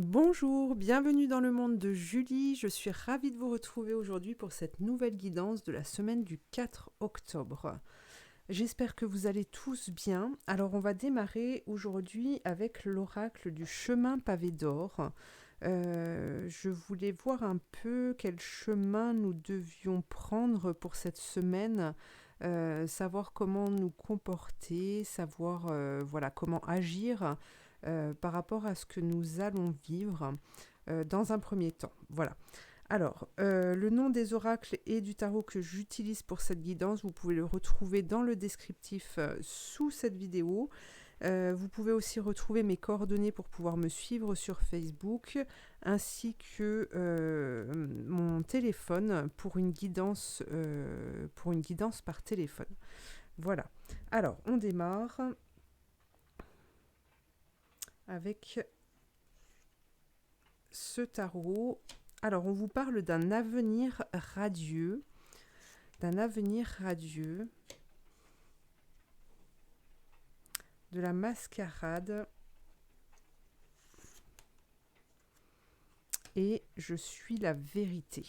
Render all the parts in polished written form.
Bonjour, bienvenue dans le monde de Julie. Je suis ravie de vous retrouver aujourd'hui pour cette nouvelle guidance de la semaine du 4 octobre. J'espère que vous allez tous bien. Alors on va démarrer aujourd'hui avec l'oracle du chemin pavé d'or. Je voulais voir un peu quel chemin nous devions prendre pour cette semaine, savoir comment nous comporter, savoir voilà, comment agir par rapport à ce que nous allons vivre dans un premier temps. Voilà. Alors, le nom des oracles et du tarot que j'utilise pour cette guidance, vous pouvez le retrouver dans le descriptif sous cette vidéo. Vous pouvez aussi retrouver mes coordonnées pour pouvoir me suivre sur Facebook, ainsi que mon téléphone pour une guidance par téléphone. Voilà. Alors, on démarre avec ce tarot. Alors, on vous parle d'un avenir radieux, de la mascarade, et je suis la vérité.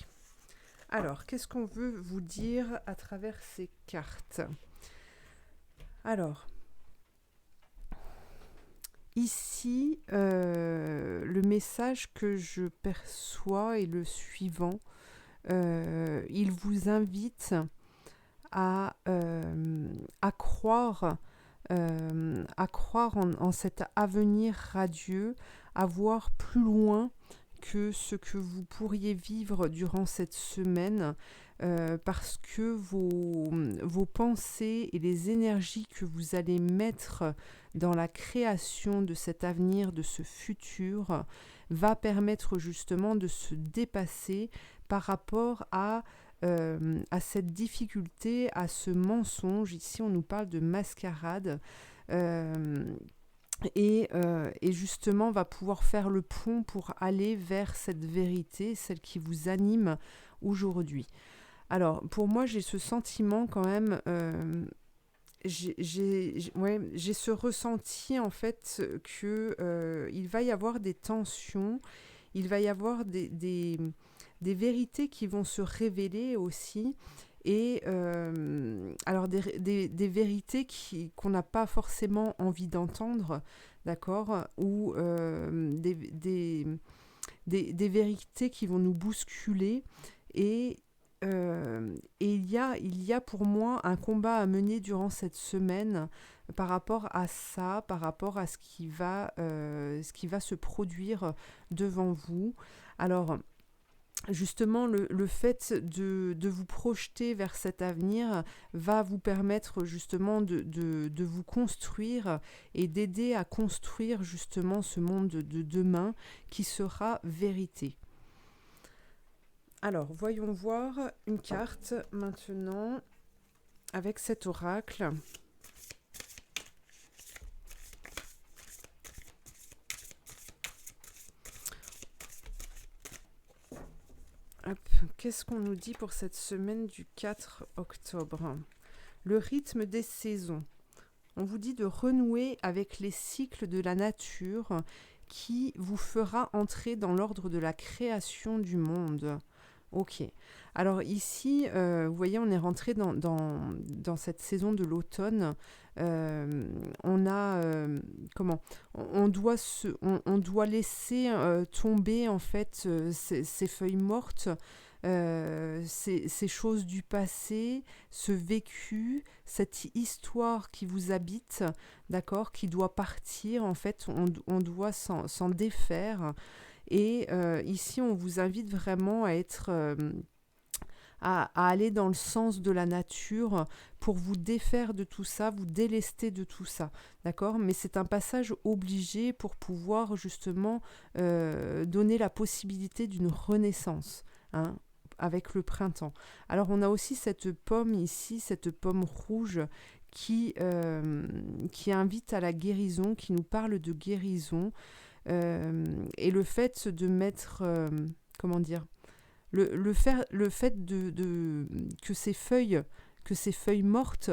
Alors, qu'est-ce qu'on veut vous dire à travers ces cartes ? Alors, ici, le message que je perçois est le suivant. Il vous invite à croire en cet avenir radieux, à voir plus loin que ce que vous pourriez vivre durant cette semaine, parce que vos pensées et les énergies que vous allez mettre dans la création de cet avenir, de ce futur, va permettre justement de se dépasser par rapport à cette difficulté, à ce mensonge. Ici, on nous parle de mascarade. Et justement va pouvoir faire le pont pour aller vers cette vérité, celle qui vous anime aujourd'hui. Alors, pour moi, j'ai ce sentiment quand même, j'ai ce ressenti en fait que il va y avoir des tensions, il va y avoir des vérités qui vont se révéler aussi. Et alors des vérités qu'on n'a pas forcément envie d'entendre, d'accord, ou des vérités qui vont nous bousculer. Et il y a pour moi un combat à mener durant cette semaine par rapport à ça, par rapport à ce qui va se produire devant vous. Alors, justement, le fait de vous projeter vers cet avenir va vous permettre justement de vous construire et d'aider à construire justement ce monde de demain qui sera vérité. Alors, voyons voir une carte maintenant avec cet oracle. Hop, qu'est-ce qu'on nous dit pour cette semaine du 4 octobre ? Le rythme des saisons. On vous dit de renouer avec les cycles de la nature qui vous fera entrer dans l'ordre de la création du monde. Ok. Alors ici, vous voyez, on est rentré dans cette saison de l'automne. On a on doit laisser tomber en fait ces feuilles mortes, ces choses du passé, ce vécu, cette histoire qui vous habite, d'accord, qui doit partir. En fait, on doit s'en défaire. Et ici, on vous invite vraiment à être à aller dans le sens de la nature pour vous défaire de tout ça, vous délester de tout ça, d'accord ? Mais c'est un passage obligé pour pouvoir justement donner la possibilité d'une renaissance, hein, avec le printemps. Alors on a aussi cette pomme ici, cette pomme rouge qui invite à la guérison, qui nous parle de guérison. Et le fait de mettre, comment dire, le fait que ces feuilles mortes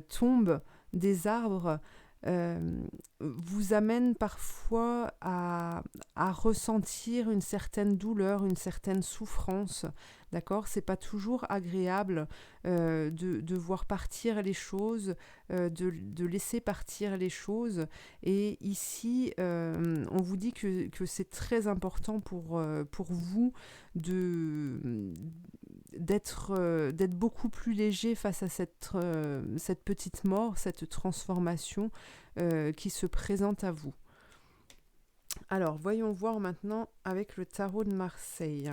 tombent des arbres, vous amène parfois à ressentir une certaine douleur, une certaine souffrance. D'accord? C'est pas toujours agréable de voir partir les choses, de laisser partir les choses. Et ici, on vous dit que c'est très important pour vous de, d'être beaucoup plus léger face à cette petite mort, cette transformation qui se présente à vous. Alors, voyons voir maintenant avec le tarot de Marseille.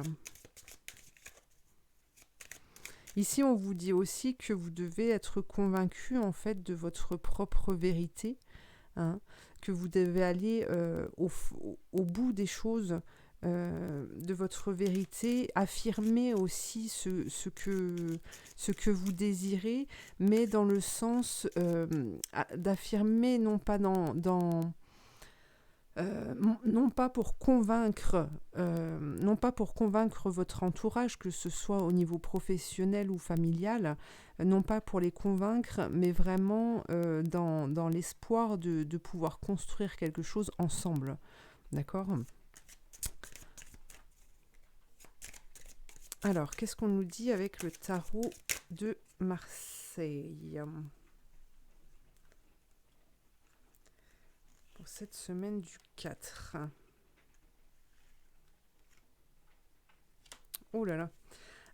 Ici, on vous dit aussi que vous devez être convaincu en fait de votre propre vérité, hein, que vous devez aller au bout des choses, de votre vérité, affirmer aussi ce que vous désirez, mais dans le sens d'affirmer non pas non pas pour convaincre, votre entourage, que ce soit au niveau professionnel ou familial, non pas pour les convaincre, mais vraiment dans l'espoir de pouvoir construire quelque chose ensemble. D'accord ? Alors, qu'est-ce qu'on nous dit avec le tarot de Marseille ? Pour cette semaine du 4. Oh là là.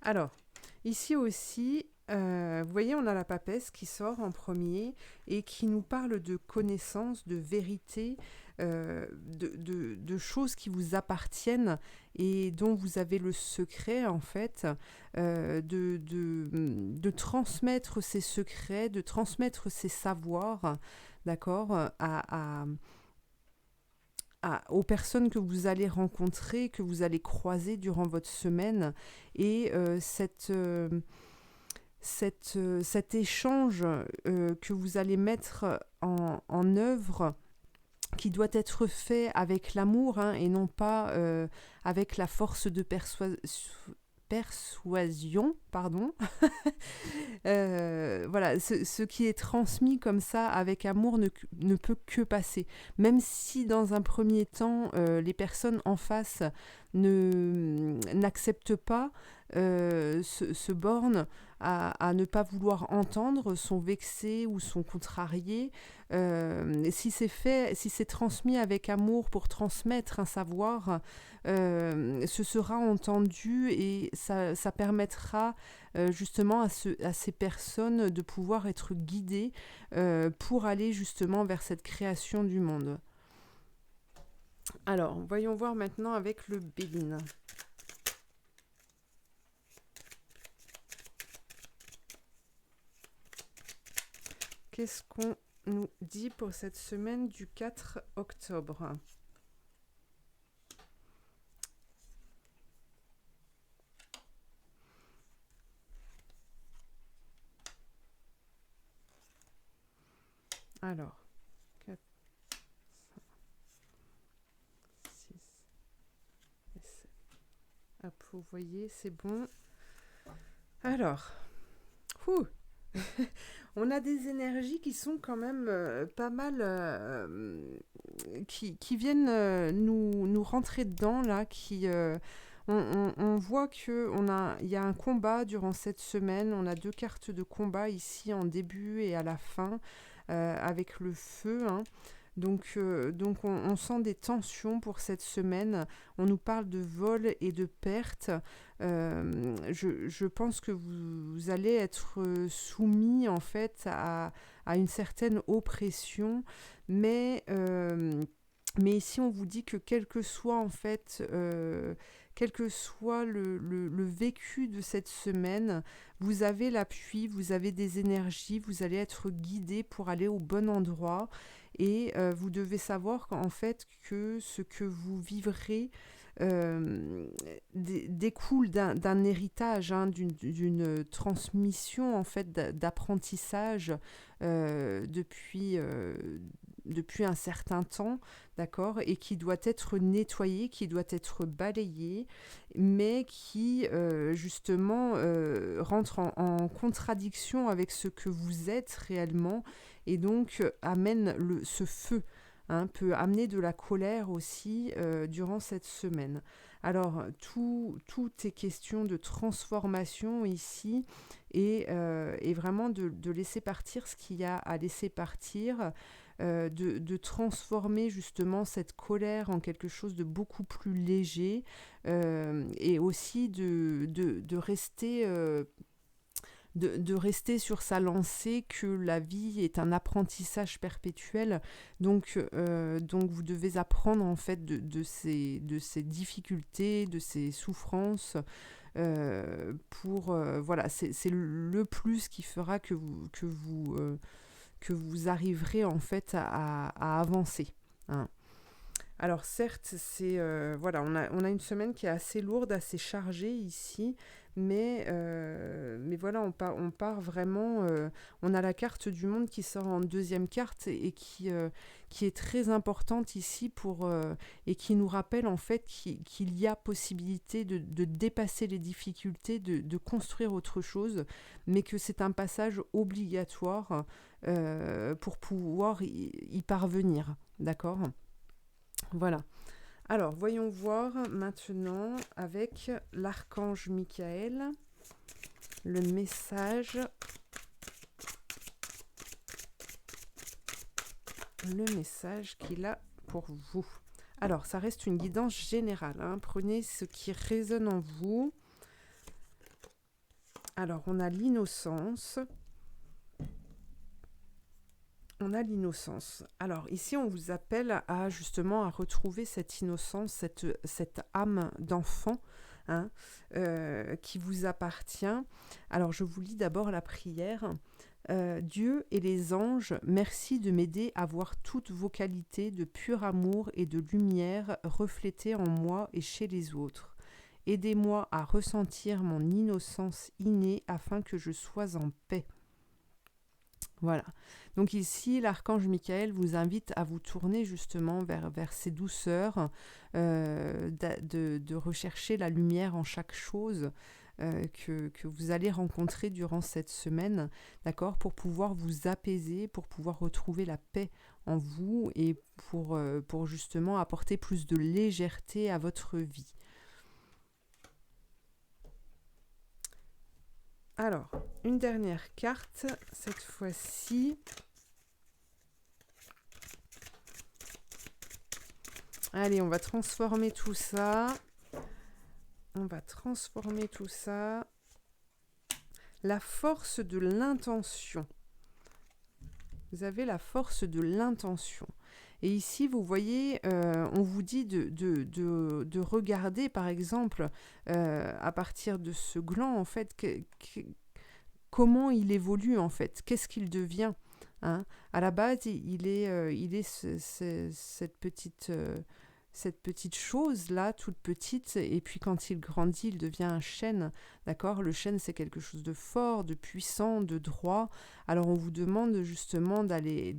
Alors, ici aussi, vous voyez, on a la papesse qui sort en premier et qui nous parle de connaissances, de vérité, de choses qui vous appartiennent et dont vous avez le secret, en fait, de transmettre ces secrets, de transmettre ces savoirs, d'accord, aux personnes que vous allez rencontrer, que vous allez croiser durant votre semaine. Et cet échange que vous allez mettre en œuvre, qui doit être fait avec l'amour, hein, et non pas avec la force de persuasion, pardon. Voilà, ce qui est transmis comme ça avec amour ne peut que passer. Même si dans un premier temps, les personnes en face n'acceptent pas, se bornent à ne pas vouloir entendre, sont vexés ou sont contrariés. Si c'est transmis avec amour pour transmettre un savoir, ce sera entendu et ça permettra justement à ces personnes de pouvoir être guidées pour aller justement vers cette création du monde. Alors, voyons voir maintenant avec le Béline. Qu'est-ce qu'on nous dit pour cette semaine du 4 octobre ? Alors, 4, 5, 6 et 7. Hop, vous voyez, c'est bon. Alors, on a des énergies qui sont quand même pas mal, qui viennent nous rentrer dedans, là, on voit qu'il y a un combat durant cette semaine. On a 2 cartes de combat ici en début et à la fin, avec le feu, hein. Donc on sent des tensions pour cette semaine. On nous parle de vol et de perte. Je pense que vous allez être soumis en fait à une certaine oppression, mais ici on vous dit que quel que soit en fait quel que soit le vécu de cette semaine, vous avez l'appui, vous avez des énergies, vous allez être guidé pour aller au bon endroit. Et vous devez savoir qu'en fait que ce que vous vivrez découle d'un héritage, hein, d'une transmission en fait d'apprentissage depuis un certain temps, d'accord, et qui doit être nettoyé, qui doit être balayé, mais qui justement rentre en contradiction avec ce que vous êtes réellement et donc amène ce feu, hein, peut amener de la colère aussi durant cette semaine. Alors, tout est question de transformation ici et vraiment de laisser partir ce qu'il y a à laisser partir, de transformer justement cette colère en quelque chose de beaucoup plus léger et aussi de rester... de rester sur sa lancée, que la vie est un apprentissage perpétuel. Donc vous devez apprendre en fait de ces difficultés, de ces souffrances, voilà, c'est le plus qui fera que vous arriverez en fait à avancer, hein. Alors certes, voilà, on a une semaine qui est assez lourde, assez chargée ici, mais voilà, on part vraiment. On a la carte du monde qui sort en deuxième carte et qui est très importante ici et qui nous rappelle en fait qu'il y a possibilité de dépasser les difficultés, de construire autre chose, mais que c'est un passage obligatoire pour pouvoir y parvenir, d'accord ? Voilà. Alors, voyons voir maintenant avec l'archange Michael, le message qu'il a pour vous. Alors, ça reste une guidance générale, hein. Prenez ce qui résonne en vous. Alors, on a l'innocence. Alors ici, on vous appelle justement à retrouver cette innocence, cette âme d'enfant, hein, qui vous appartient. Alors je vous lis d'abord la prière. Dieu et les anges, merci de m'aider à voir toutes vos qualités de pur amour et de lumière reflétées en moi et chez les autres. Aidez-moi à ressentir mon innocence innée afin que je sois en paix. Voilà. Donc ici, l'archange Michael vous invite à vous tourner justement vers ces douceurs, de rechercher la lumière en chaque chose que vous allez rencontrer durant cette semaine, d'accord, pour pouvoir vous apaiser, pour pouvoir retrouver la paix en vous et pour justement apporter plus de légèreté à votre vie. Alors, une dernière carte, cette fois-ci. Allez, on va transformer tout ça. La force de l'intention. Vous avez la force de l'intention. Et ici, vous voyez, on vous dit de regarder, par exemple, à partir de ce gland, en fait, comment il évolue, en fait, qu'est-ce qu'il devient, hein. À la base, il est cette petite chose-là, toute petite, et puis quand il grandit, il devient un chêne, d'accord ? Le chêne, c'est quelque chose de fort, de puissant, de droit. Alors, on vous demande justement d'aller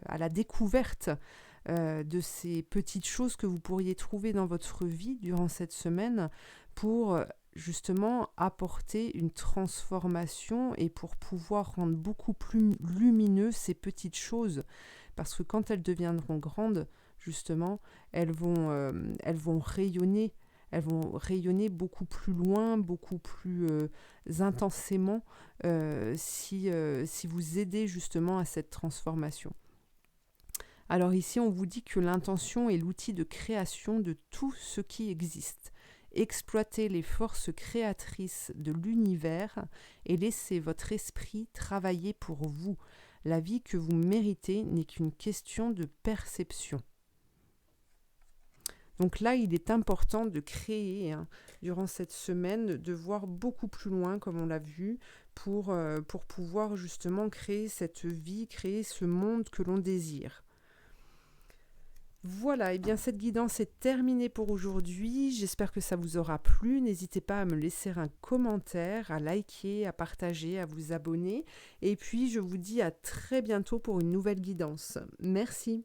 à la découverte de ces petites choses que vous pourriez trouver dans votre vie durant cette semaine pour justement apporter une transformation et pour pouvoir rendre beaucoup plus lumineux ces petites choses. Parce que quand elles deviendront grandes, justement, elles vont rayonner beaucoup plus loin, beaucoup plus intensément si vous aidez justement à cette transformation. Alors ici, on vous dit que l'intention est l'outil de création de tout ce qui existe. Exploitez les forces créatrices de l'univers et laissez votre esprit travailler pour vous. La vie que vous méritez n'est qu'une question de perception. Donc là, il est important de créer, hein, durant cette semaine, de voir beaucoup plus loin, comme on l'a vu, pour pouvoir justement créer cette vie, créer ce monde que l'on désire. Voilà, et bien cette guidance est terminée pour aujourd'hui. J'espère que ça vous aura plu. N'hésitez pas à me laisser un commentaire, à liker, à partager, à vous abonner. Et puis, je vous dis à très bientôt pour une nouvelle guidance. Merci.